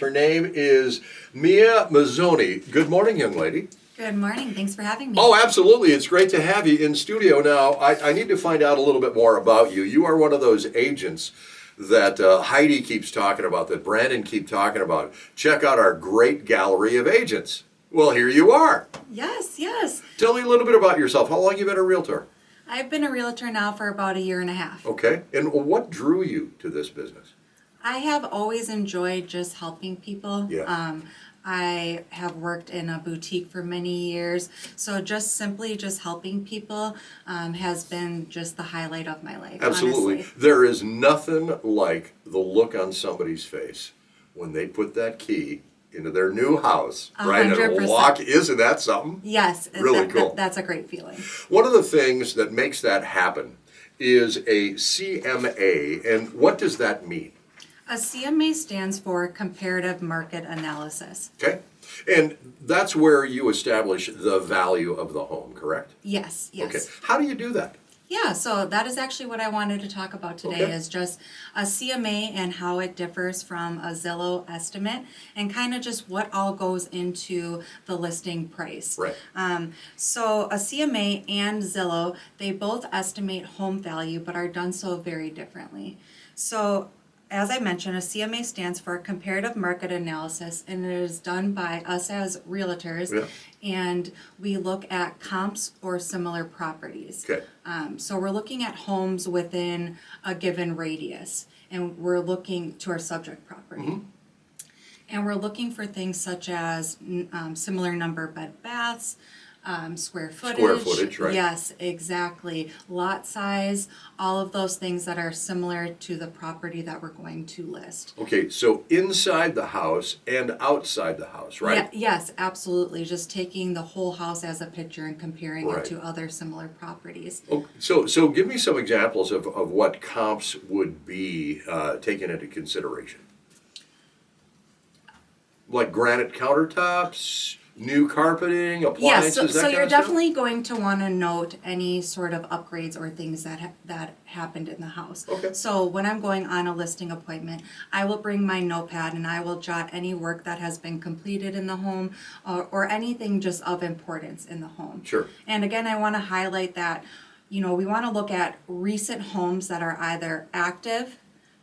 Her name is Mia Mazzoni. Good morning, young lady. Good morning. Thanks for having me. Oh, absolutely. It's great to have you in studio. Now, I need to find out a little bit more about you. You are one of those agents that Heidi keeps talking about, that Brandon keep talking about. Check out our great gallery of agents. Well, here you are. Yes. Tell me a little bit about yourself. How long have you been a realtor? I've been a realtor now for about 1.5 years. Okay. And what drew you to this business? I have always enjoyed just helping people. Yeah. I have worked in a boutique for many years, so just helping people has been just the highlight of my life. Absolutely. Honestly. There is nothing like the look on somebody's face when they put that key into their new house, right? And 100%. walk. Isn't that something? Yes. Really cool. That's a great feeling. One of the things that makes that happen is a CMA, and what does that mean? A CMA stands for Comparative Market Analysis. Okay. And that's where you establish the value of the home, correct? Yes. Okay. How do you do that? Yeah, so that is actually what I wanted to talk about today, is just a CMA and how it differs from a Zillow estimate and kind of just what all goes into the listing price. Right. So a CMA and Zillow, they both estimate home value but are done so very differently. So as I mentioned, a CMA stands for Comparative Market Analysis, and it is done by us as realtors, and we look at comps or similar properties. Okay. So we're looking at homes within a given radius, and we're looking to our subject property. Mm-hmm. And we're looking for things such as similar number of bed baths, square footage. Square footage, right. Yes, exactly. Lot size, all of those things that are similar to the property that we're going to list. Okay, so inside the house and outside the house, right? Yes, absolutely. Just taking the whole house as a picture and comparing Right. it to other similar properties. Oh, so give me some examples of what comps would be taken into consideration. Like granite countertops, new carpeting, appliances, Yes, so that you're kind of definitely going to want to note any sort of upgrades or things that happened in the house. Okay. So when I'm going on a listing appointment, I will bring my notepad and I will jot any work that has been completed in the home or anything just of importance in the home. Sure. And again, I want to highlight that, we want to look at recent homes that are either active,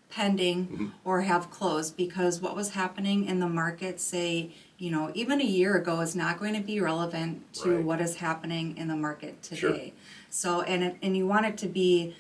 pending, or have closed, because what was happening in the market, say, even a year ago is not going to be relevant to Right. what is happening in the market today. Sure. So, and you want it to be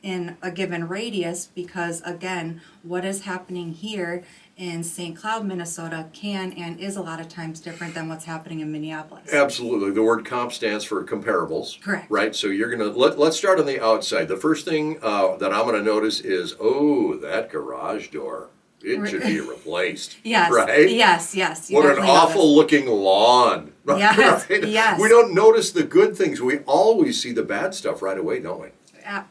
in a given radius, because again, what is happening here in St. Cloud, Minnesota can and is a lot of times different than what's happening in Minneapolis. Absolutely. The word comp stands for comparables. Correct. Right? So you're going to, let's start on the outside. The first thing that I'm going to notice is, that garage door. It should be replaced. Yes. Right? Yes. You What an definitely awful notice. looking lawn. Yes, Right? yes. We don't notice the good things. We always see the bad stuff right away, don't we?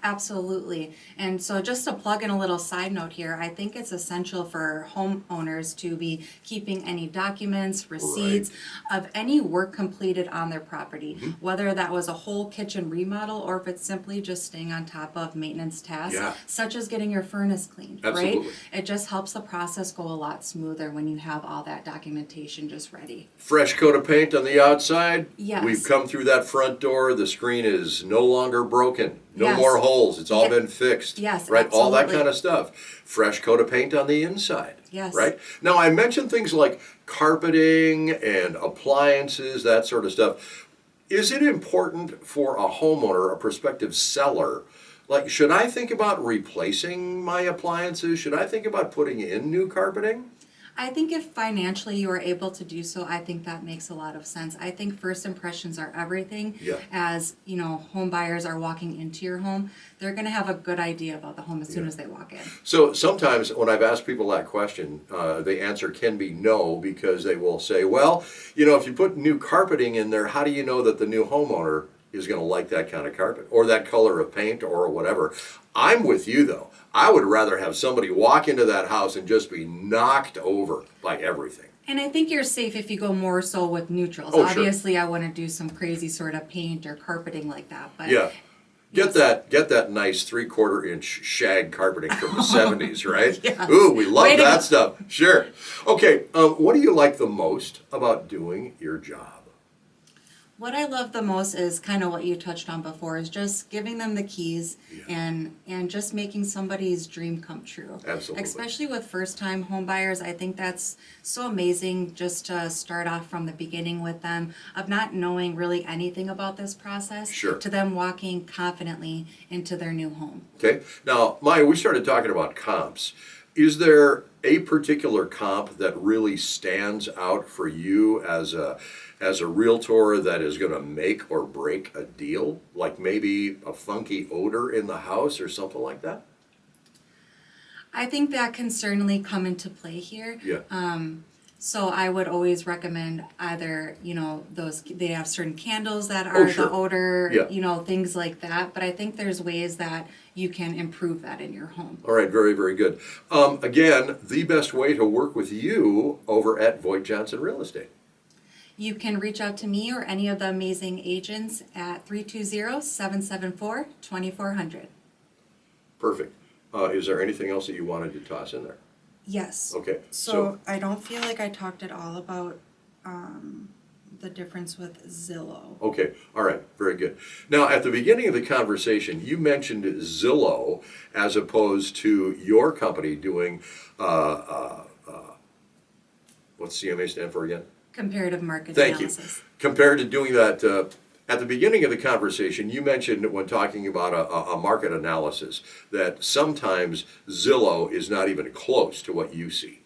Absolutely. And so just to plug in a little side note here, I think it's essential for homeowners to be keeping any documents, receipts of any work completed on their property, whether that was a whole kitchen remodel or if it's simply just staying on top of maintenance tasks, such as getting your furnace cleaned, Absolutely. right? It just helps the process go a lot smoother when you have all that documentation just ready. Fresh coat of paint on the outside. Yes. We've come through that front door. The screen is no longer broken. No Yes. more holes. It's all been fixed. Yes, right? All that absolutely. kind of stuff. Fresh coat of paint on the inside. Yes. Right? Now, I mentioned things like carpeting and appliances, that sort of stuff. Is it important for a homeowner, a prospective seller, like, should I think about replacing my appliances? Should I think about putting in new carpeting? I think if financially you are able to do so, I think that makes a lot of sense. I think first impressions are everything. Yeah. As, home buyers are walking into your home, they're going to have a good idea about the home as soon as they walk in. So sometimes when I've asked people that question, the answer can be no, because they will say, well, if you put new carpeting in there, how do you know that the new homeowner is going to like that kind of carpet or that color of paint or whatever? I'm with you, though. I would rather have somebody walk into that house and just be knocked over by everything. And I think you're safe if you go more so with neutrals. Oh, sure. Obviously, I wouldn't do some crazy sort of paint or carpeting like that. But Yeah. Get that nice 3/4 inch shag carpeting from the 70s, right? Yes. Ooh, we love Way to that go. stuff. Sure. Okay, what do you like the most about doing your job? What I love the most is kind of what you touched on before, is just giving them the keys and just making somebody's dream come true. Absolutely. Especially with first-time home buyers, I think that's so amazing just to start off from the beginning with them, of not knowing really anything about this process, Sure. to them walking confidently into their new home. Okay. Now, Maya, we started talking about comps. Is there a particular comp that really stands out for you as a realtor that is going to make or break a deal? Like maybe a funky odor in the house or something like that? I think that can certainly come into play here. Yeah. So I would always recommend either, they have certain candles that are sure. the odor, Yeah. things like that. But I think there's ways that you can improve that in your home. All right, very, very good. Again, the best way to work with you over at VoigtJohnson Real Estate. You can reach out to me or any of the amazing agents at 320-774-2400. Perfect. Is there anything else that you wanted to toss in there? Yes. Okay. So I don't feel like I talked at all about the difference with Zillow. Okay, all right, very good. Now, at the beginning of the conversation, you mentioned Zillow as opposed to your company doing, what's CMA stand for again? Comparative market Thank analysis. you. Compared to doing that, at the beginning of the conversation, you mentioned when talking about a market analysis that sometimes Zillow is not even close to what you see.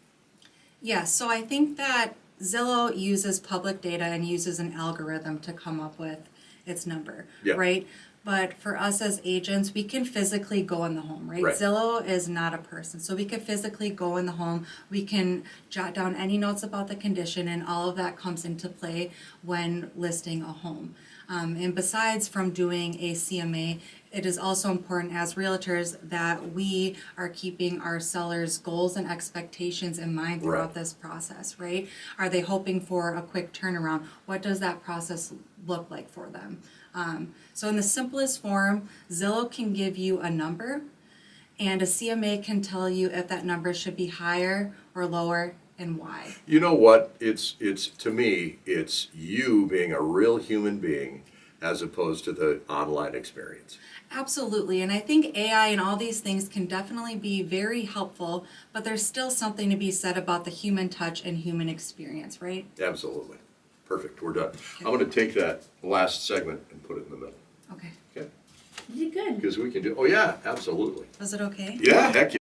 Yes, so I think that Zillow uses public data and uses an algorithm to come up with its number, Yeah. right? But for us as agents, we can physically go in the home, right? Right. Zillow is not a person, so we can physically go in the home. We can jot down any notes about the condition, and all of that comes into play when listing a home. And besides from doing a CMA, it is also important as realtors that we are keeping our sellers' goals and expectations in mind throughout Right. this process, right? Are they hoping for a quick turnaround? What does that process look like for them? So in the simplest form, Zillow can give you a number, and a CMA can tell you if that number should be higher or lower and why. You know what? It's to me, it's you being a real human being as opposed to the online experience. Absolutely, and I think AI and all these things can definitely be very helpful, but there's still something to be said about the human touch and human experience, right? Absolutely. Perfect. We're done. I'm going to take that last segment and put it in the middle. Okay. Okay? You did good. Because we can do. Oh yeah, absolutely. Was it okay? Yeah, heck yeah.